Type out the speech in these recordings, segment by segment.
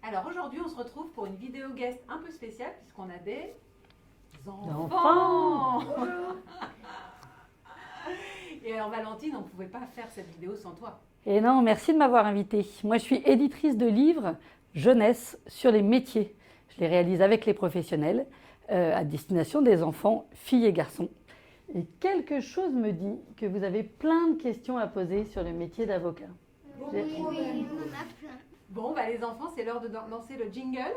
Alors aujourd'hui, on se retrouve pour une vidéo guest un peu spéciale puisqu'on a des enfants. Et alors Valentine, on ne pouvait pas faire cette vidéo sans toi. Et non, merci de m'avoir invitée. Moi, je suis éditrice de livres jeunesse sur les métiers. Je les réalise avec les professionnels à destination des enfants, filles et garçons. Et quelque chose me dit que vous avez plein de questions à poser sur le métier d'avocat. Oui, on a plein. Bon, bah les enfants, c'est l'heure de lancer le jingle.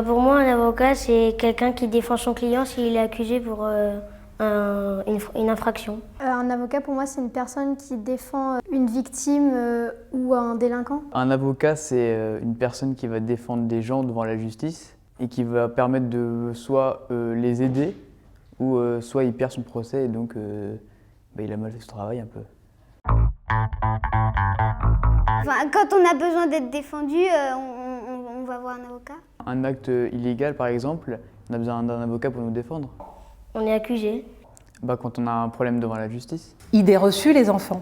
Pour moi, un avocat, c'est quelqu'un qui défend son client s'il est accusé pour une infraction. Un avocat, pour moi, c'est une personne qui défend une victime ou un délinquant. Un avocat, c'est une personne qui va défendre des gens devant la justice et qui va permettre de soit les aider ou soit il perd son procès et donc il a mal fait son travail un peu. Enfin, quand on a besoin d'être défendu, on va voir un avocat. Un acte illégal, par exemple, on a besoin d'un avocat pour nous défendre. On est accusé. Quand on a un problème devant la justice. Idées reçues, les enfants.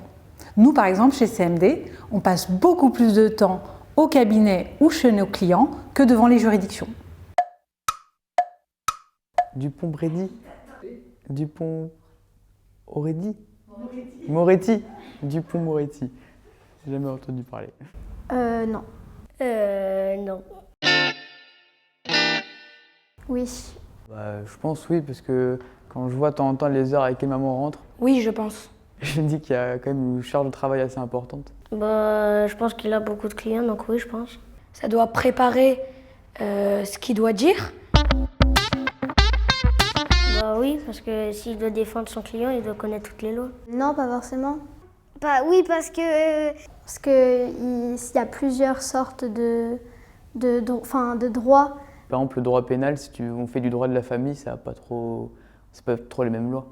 Nous, par exemple, chez CMD, on passe beaucoup plus de temps au cabinet ou chez nos clients que devant les juridictions. Dupond-Brédy. Dupond-Aurédy. Moretti. Dupond-Moretti. J'ai jamais entendu parler. Non. Non. Oui. Je pense oui, parce que quand je vois de temps en temps les heures à laquelle maman rentre, Oui, je pense. je me dis qu'il y a quand même une charge de travail assez importante. Je pense qu'il a beaucoup de clients, donc oui, je pense. Ça doit préparer ce qu'il doit dire. Oui, parce que s'il doit défendre son client, il doit connaître toutes les lois. Non, pas forcément. Oui, parce que... Parce qu'il y a plusieurs sortes de droits. Par exemple, le droit pénal, si on fait du droit de la famille, c'est pas trop les mêmes lois.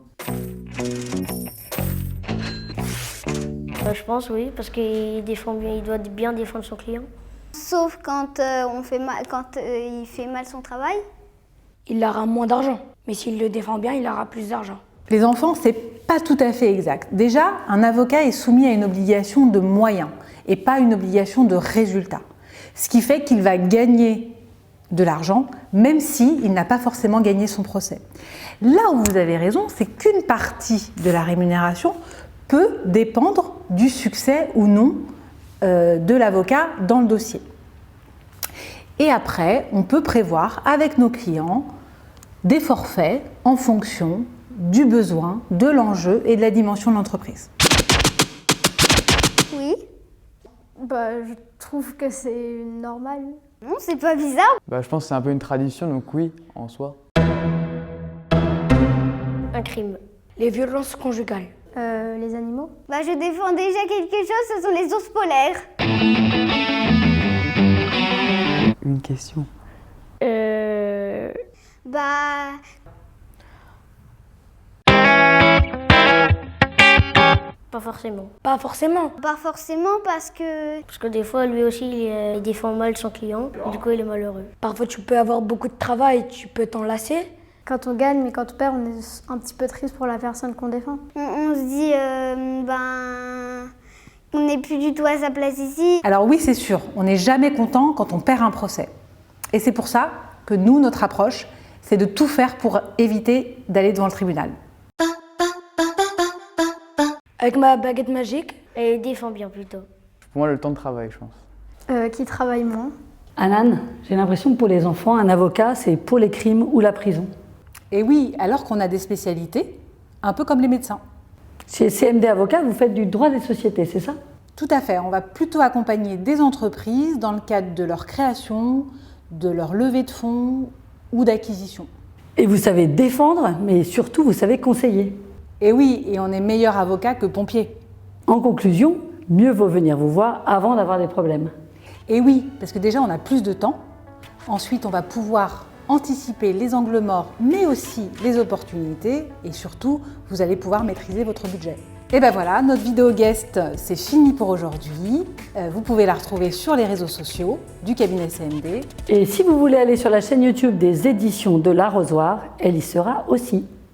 Je pense oui, parce qu'il doit bien défendre son client. Sauf quand il fait mal son travail. Il aura moins d'argent. Mais s'il le défend bien, il aura plus d'argent. Les enfants, c'est pas tout à fait exact. Déjà, un avocat est soumis à une obligation de moyens et pas une obligation de résultat. Ce qui fait qu'il va gagner de l'argent, même s'il n'a pas forcément gagné son procès. Là où vous avez raison, c'est qu'une partie de la rémunération peut dépendre du succès ou non de l'avocat dans le dossier. Et après, on peut prévoir avec nos clients des forfaits en fonction du besoin, de l'enjeu et de la dimension de l'entreprise. Oui. Je trouve que c'est normal. Non, c'est pas bizarre. Je pense que c'est un peu une tradition, donc oui, en soi. Un crime. Les violences conjugales. Les animaux. Je défends déjà quelque chose, ce sont les ours polaires. Une question. Pas forcément. Pas forcément. Pas forcément parce que des fois, lui aussi, il défend mal son client. Du coup, il est malheureux. Parfois, tu peux avoir beaucoup de travail, tu peux t'en lasser. Quand on gagne, mais quand on perd, on est un petit peu triste pour la personne qu'on défend. On se dit, on n'est plus du tout à sa place ici. Alors oui, c'est sûr, on n'est jamais content quand on perd un procès. Et c'est pour ça que nous, notre approche, c'est de tout faire pour éviter d'aller devant le tribunal. Avec ma baguette magique. Et il défend bien plutôt. Pour moi, le temps de travail, je pense. Qui travaille moins. Anan, j'ai l'impression que pour les enfants, un avocat, c'est pour les crimes ou la prison. Et oui, alors qu'on a des spécialités, un peu comme les médecins. Chez CMD Avocat, vous faites du droit des sociétés, c'est ça? Tout à fait, on va plutôt accompagner des entreprises dans le cadre de leur création, de leur levée de fonds ou d'acquisition. Et vous savez défendre, mais surtout vous savez conseiller. Et oui, et on est meilleur avocat que pompier. En conclusion, mieux vaut venir vous voir avant d'avoir des problèmes. Et oui, parce que déjà on a plus de temps. Ensuite, on va pouvoir anticiper les angles morts, mais aussi les opportunités. Et surtout, vous allez pouvoir maîtriser votre budget. Et ben voilà, notre vidéo guest, c'est fini pour aujourd'hui. Vous pouvez la retrouver sur les réseaux sociaux du cabinet CMD. Et si vous voulez aller sur la chaîne YouTube des éditions de l'Arrosoir, elle y sera aussi.